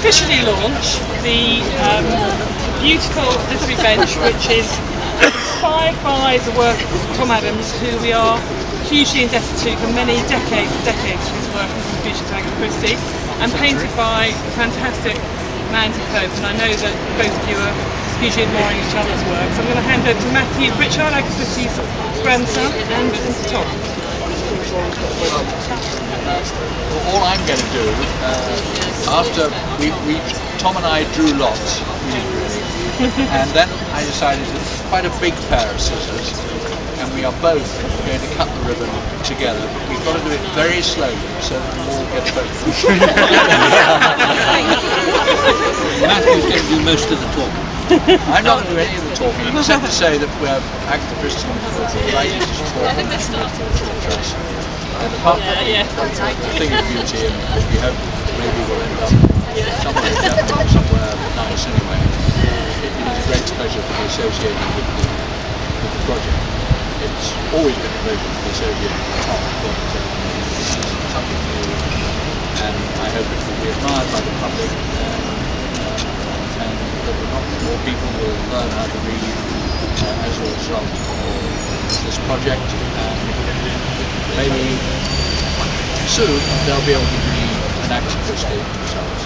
officially launch the beautiful literary bench, which is inspired by the work of Tom Adams, who we are hugely indebted to for many decades for his work on contribution to Agatha Christie, and painted by the fantastic Mandii Pope. And I know that both of you are hugely admiring each other's work. So I'm going to hand over to Matthew Prichard, Agatha Christie's grandson, and to Tom. All I'm going to do, after Tom and I drew lots, and then I decided it's quite a big pair of scissors, and we are both going to cut the ribbon together. But we've got to do it very slowly so that we all get both. Matthew's going to do most of the talking. I'm not going to do any of the talking, except to say that we're Agatha Christie writing to talk and dress. Apart from the thing of beauty, and we hope maybe we'll end up somewhere nice anyway. It is a great pleasure to be associated with the project. It's always been a pleasure to be associated with Tom, but this is something new, and I hope it will be admired by the public, and that more people will learn how to read as a result of this project, and maybe soon they'll be able to read an Agatha Christie themselves.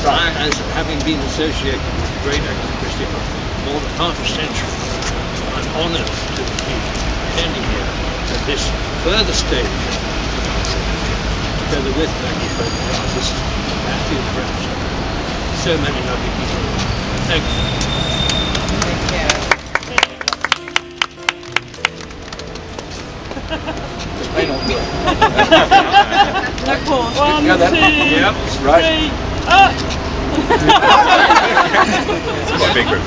As having been associated with the great Agatha Christie for more than half a century, I'm honoured to be standing here at this further stage, together with Mandii Pope, the artist, Matthew grandson, so many lovely people. Thank you. It may not work. No pause. 1, Yeah, 2, yep, right. 3, It's quite a big group.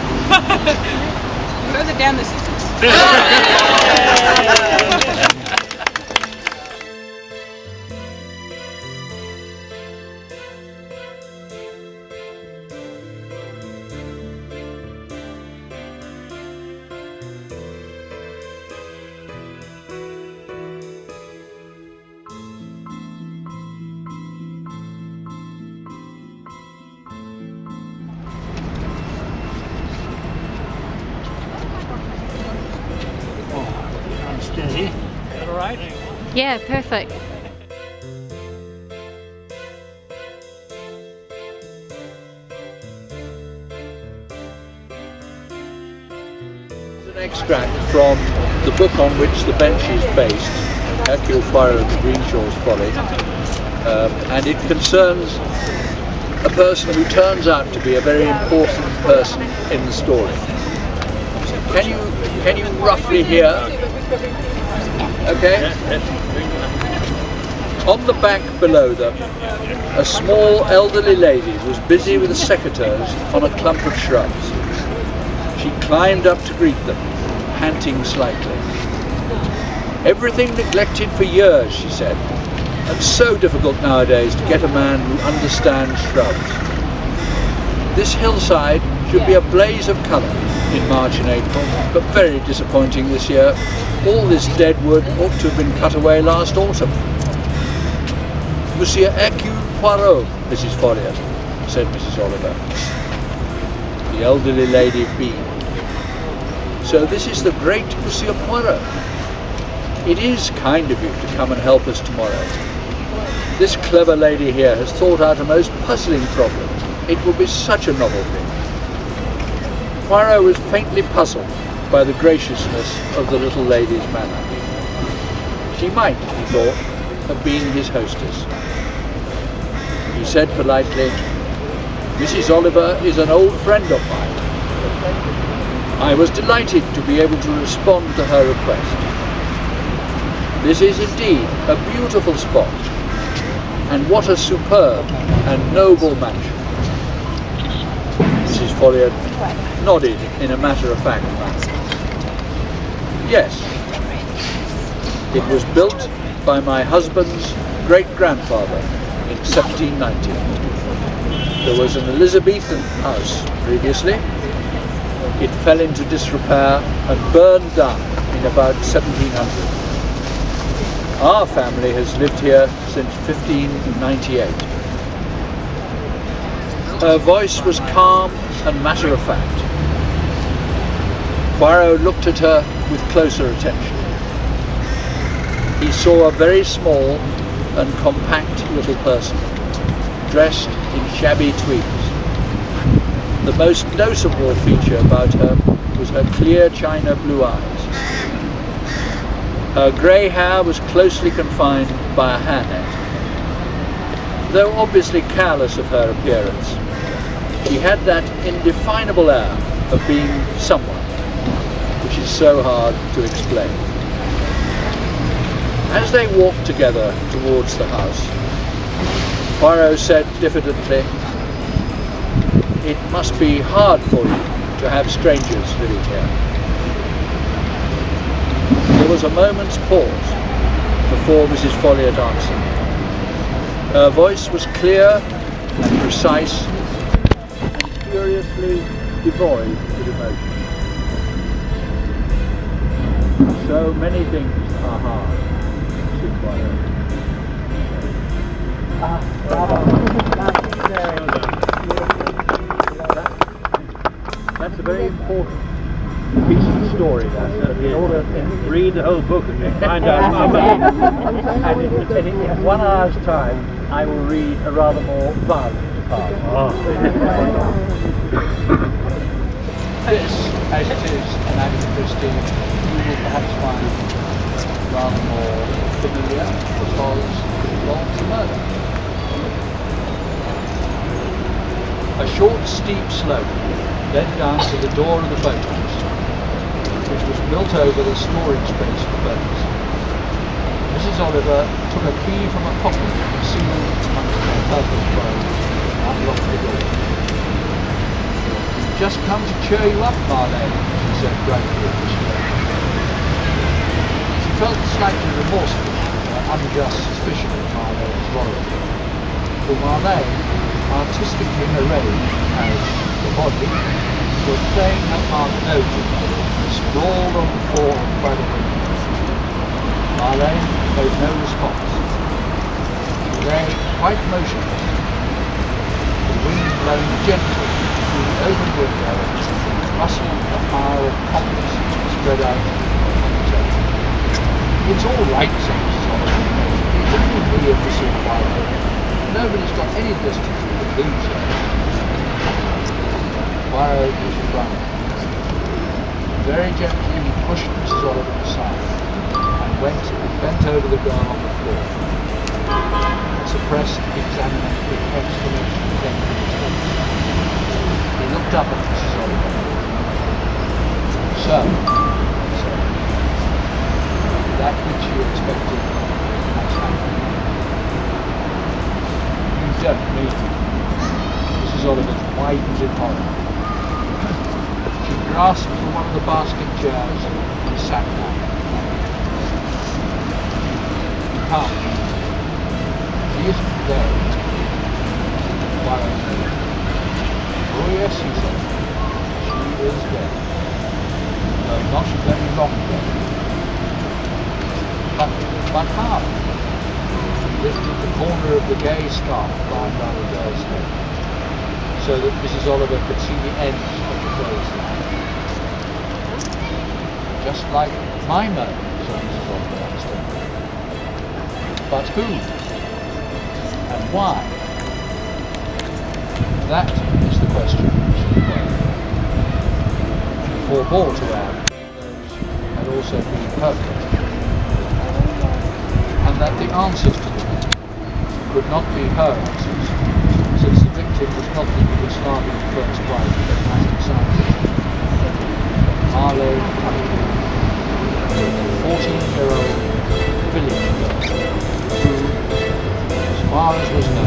Further down the scissors. Steady. Is that all right? Yeah, perfect. An extract from the book on which the bench is based, Hercule Poirot and Greenshore Folly, and it concerns a person who turns out to be a very important person in the story. Can you roughly hear? Okay. On the bank below them, a small elderly lady was busy with the secateurs on a clump of shrubs. She climbed up to greet them, panting slightly. "Everything neglected for years," she said, "and so difficult nowadays to get a man who understands shrubs. This hillside should be a blaze of colour in March and April, but very disappointing this year. All this dead wood ought to have been cut away last autumn." "Monsieur Hercule Poirot, Mrs. Folliot," said Mrs. Oliver. The elderly lady beamed. "So this is the great Monsieur Poirot. It is kind of you to come and help us tomorrow. This clever lady here has thought out a most puzzling problem. It will be such a novelty." Poirot was faintly puzzled by the graciousness of the little lady's manner. She might, he thought, have been his hostess. He said politely, "Mrs. Oliver is an old friend of mine. I was delighted to be able to respond to her request. This is indeed a beautiful spot, and what a superb and noble mansion." Mrs. Folliot nodded in a matter-of-fact manner. "Yes, it was built by my husband's great-grandfather in 1790. There was an Elizabethan house previously. It fell into disrepair and burned down in about 1700. Our family has lived here since 1598. Her voice was calm and matter-of-fact. Poirot looked at her with closer attention. He saw a very small and compact little person, dressed in shabby tweeds. The most notable feature about her was her clear china blue eyes. Her grey hair was closely confined by a hairnet. Though obviously careless of her appearance, she had that indefinable air of being someone, which is so hard to explain. As they walked together towards the house, Poirot said diffidently, "It must be hard for you to have strangers living here." There was a moment's pause before Mrs. Folliot answered. Her voice was clear and precise and curiously devoid of emotion. "So many things are hard," said Poirot. That's a very important piece of the story. In order to Read the whole book and you'll find out how much. and in 1 hour's time, I will read a rather more violent part. This, as it is an Agatha Christie, you will perhaps find rather more familiar because it involves a murder. A short, steep slope led down to the door of the boathouse, which was built over the storage space for boats. Mrs. Oliver took a key from a pocket concealed amongst her husband's clothes and unlocked the door. "We've just come to cheer you up, Marlene," she said brightly as she left. She felt slightly remorseful for her unjust suspicion of Marlene's loyalty. For Marlene, artistically arrayed as the body, was playing her part nobly, sprawled on the floor by the window. Marlene made no response. She lay quite motionless, the wind blowing gently through the open window, rustled a pile of poplars spread out on the table. "It's all right," said Mrs. Oliver. "It's only me and Mr. Poirot. Nobody's got any distance with the Bloomsbury." Poirot was frightened. Very gently he pushed Mrs. Oliver aside and went and bent over the girl on the floor. A suppressed examinatory exclamation came from his lips. He looked up at Mrs. Oliver. "So," he said, "that which you expected has happened." "You don't mean it." Mrs. Oliver widened in horror. She grasped for one of the basket chairs and sat down. "Come. She isn't there." Poirot said. "Oh yes," he said. "She is dead. Though not very long dead." But how?" He lifted the corner of the gay scarf bound round the girl's head, so that Mrs. Oliver could see the ends of the clothes line. "Just like my murder," said Mrs. Oliver unsteadily. "But who? And why? That is the question," said Poirot. She forbore to add those had also been her question, and that the answers to them could not be her answers, since the victim was not the Yugoslavian first wife but Matthew Scientist, Marlene Cunningham, a 14-year-old village girl who, as far as was known,